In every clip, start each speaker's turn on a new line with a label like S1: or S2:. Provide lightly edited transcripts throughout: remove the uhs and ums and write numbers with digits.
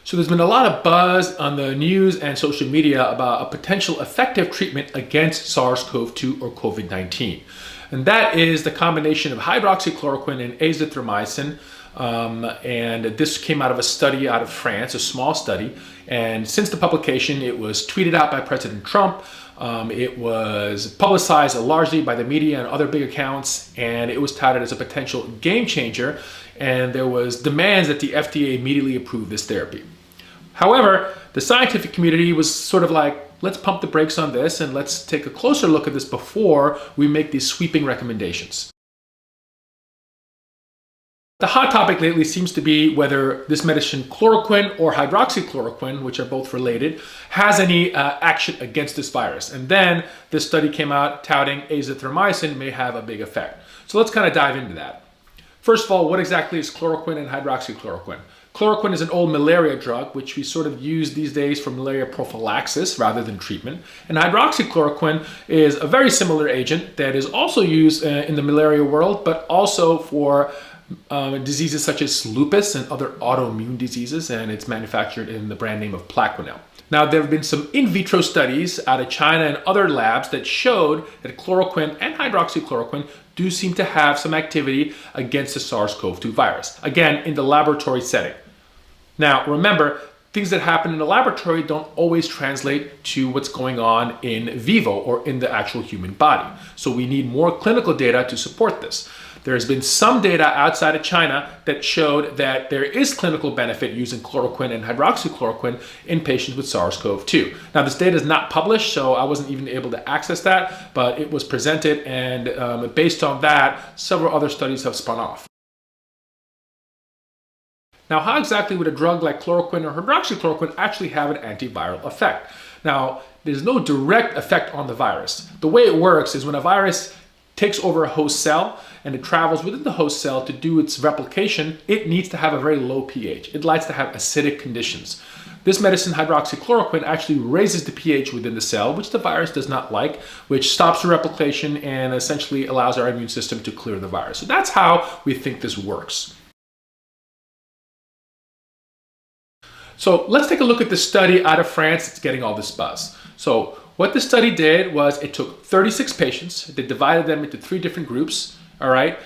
S1: So there's been a lot of buzz on the news and social media about a potential effective treatment against SARS-CoV-2 or COVID-19. And that is the combination of hydroxychloroquine and azithromycin. And this came out of a study out of France, a small study. And since the publication, it was tweeted out by President Trump. It was publicized largely by the media and other big accounts, and it was touted as a potential game changer. And there was demands that the FDA immediately approve this therapy. However, the scientific community was sort of like, let's pump the brakes on this and let's take a closer look at this before we make these sweeping recommendations. The hot topic lately seems to be whether this medicine, chloroquine or hydroxychloroquine, which are both related, has any action against this virus. And then this study came out touting azithromycin may have a big effect. So let's kind of dive into that. First of all, what exactly is chloroquine and hydroxychloroquine? Chloroquine is an old malaria drug, which we sort of use these days for malaria prophylaxis rather than treatment. And hydroxychloroquine is a very similar agent that is also used in the malaria world, but also for diseases such as lupus and other autoimmune diseases, and it's manufactured in the brand name of Plaquenil. Now, there have been some in vitro studies out of China and other labs that showed that chloroquine and hydroxychloroquine do seem to have some activity against the SARS-CoV-2 virus, again, in the laboratory setting. Now, remember, things that happen in the laboratory don't always translate to what's going on in vivo or in the actual human body. So we need more clinical data to support this. There has been some data outside of China that showed that there is clinical benefit using chloroquine and hydroxychloroquine in patients with SARS-CoV-2. Now, this data is not published, so I wasn't even able to access that, but it was presented, and based on that, several other studies have spun off. Now, how exactly would a drug like chloroquine or hydroxychloroquine actually have an antiviral effect? Now, there's no direct effect on the virus. The way it works is when a virus takes over a host cell and it travels within the host cell to do its replication, it needs to have a very low pH. It likes to have acidic conditions. This medicine, hydroxychloroquine, actually raises the pH within the cell, which the virus does not like, which stops the replication and essentially allows our immune system to clear the virus. So that's how we think this works. So let's take a look at the study out of France that's getting all this buzz. So what the study did was it took 36 patients, they divided them into 3 different groups, all right?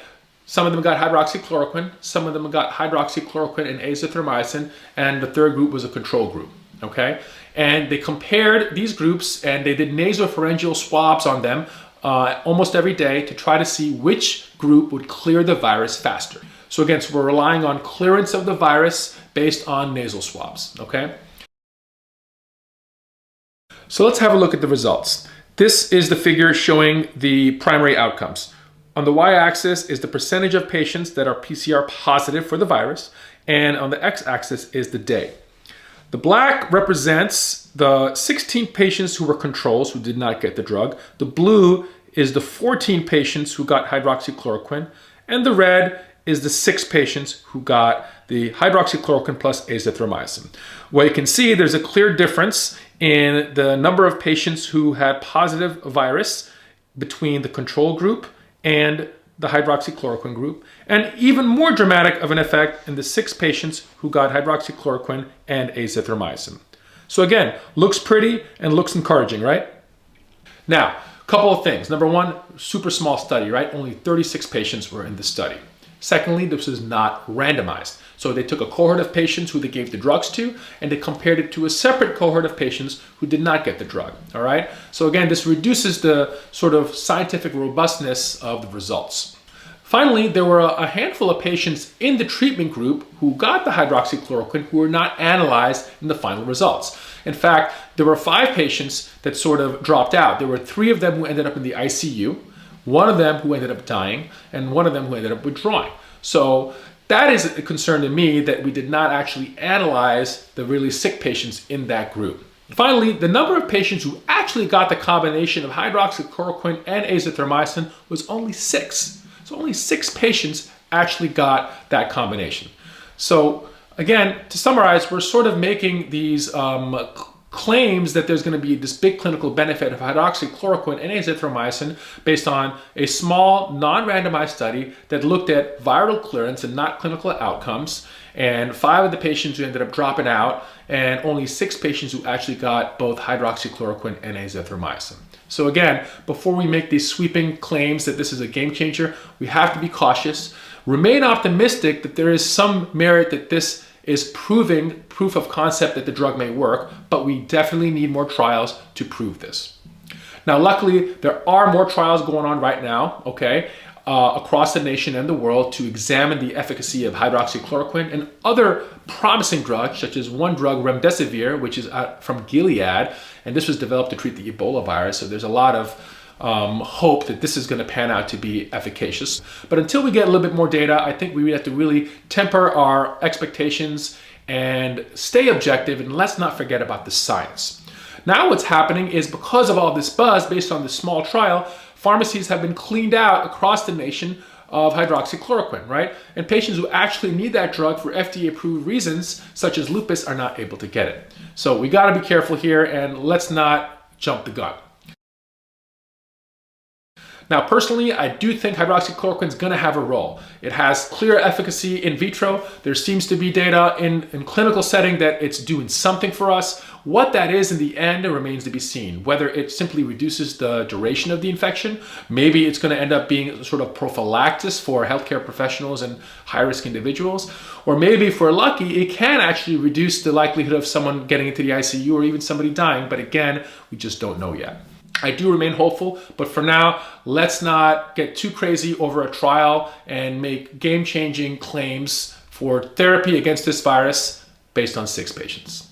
S1: Some of them got hydroxychloroquine, some of them got hydroxychloroquine and azithromycin, and the third group was a control group, okay? And they compared these groups and they did nasopharyngeal swabs on them almost every day to try to see which group would clear the virus faster. So again, so we're relying on clearance of the virus based on nasal swabs, okay? So let's have a look at the results. This is the figure showing the primary outcomes. On the y-axis is the percentage of patients that are PCR positive for the virus, and on the x-axis is the day. The black represents the 16 patients who were controls who did not get the drug. The blue is the 14 patients who got hydroxychloroquine, and the red is the 6 patients who got the hydroxychloroquine plus azithromycin. Well, you can see there's a clear difference in the number of patients who had positive virus between the control group and the hydroxychloroquine group, and even more dramatic of an effect in the 6 patients who got hydroxychloroquine and azithromycin. So again, looks pretty and looks encouraging, right? Now, a couple of things. Number one, super small study, right? Only 36 patients were in the study. Secondly, this is not randomized. So they took a cohort of patients who they gave the drugs to, and they compared it to a separate cohort of patients who did not get the drug, all right? So again, this reduces the sort of scientific robustness of the results. Finally, there were a handful of patients in the treatment group who got the hydroxychloroquine who were not analyzed in the final results. In fact, there were 5 patients that sort of dropped out. There were 3 of them who ended up in the ICU, 1 of them who ended up dying, and 1 of them who ended up withdrawing. So that is a concern to me that we did not actually analyze the really sick patients in that group. Finally, the number of patients who actually got the combination of hydroxychloroquine and azithromycin was only 6. So only 6 patients actually got that combination. So again, to summarize, we're sort of making these claims that there's going to be this big clinical benefit of hydroxychloroquine and azithromycin based on a small non-randomized study that looked at viral clearance and not clinical outcomes, and 5 of the patients who ended up dropping out, and only 6 patients who actually got both hydroxychloroquine and azithromycin. So again, before we make these sweeping claims that this is a game changer, we have to be cautious, remain optimistic that there is some merit that this is proving proof of concept that the drug may work, but we definitely need more trials to prove this. Now, luckily, there are more trials going on right now, okay, across the nation and the world to examine the efficacy of hydroxychloroquine and other promising drugs, such as one drug, remdesivir, which is from Gilead, and this was developed to treat the Ebola virus. So there's a lot of hope that this is going to pan out to be efficacious. But until we get a little bit more data, I think we have to really temper our expectations and stay objective, and let's not forget about the science. Now what's happening is, because of all this buzz based on this small trial, pharmacies have been cleaned out across the nation of hydroxychloroquine, right? And patients who actually need that drug for FDA-approved reasons, such as lupus, are not able to get it. So we got to be careful here, and let's not jump the gun. Now, personally, I do think hydroxychloroquine is going to have a role. It has clear efficacy in vitro. There seems to be data in clinical setting that it's doing something for us. What that is in the end remains to be seen. Whether it simply reduces the duration of the infection, maybe it's going to end up being sort of prophylaxis for healthcare professionals and high-risk individuals, or maybe if we're lucky, it can actually reduce the likelihood of someone getting into the ICU or even somebody dying. But again, we just don't know yet. I do remain hopeful, but for now, let's not get too crazy over a trial and make game-changing claims for therapy against this virus based on 6 patients.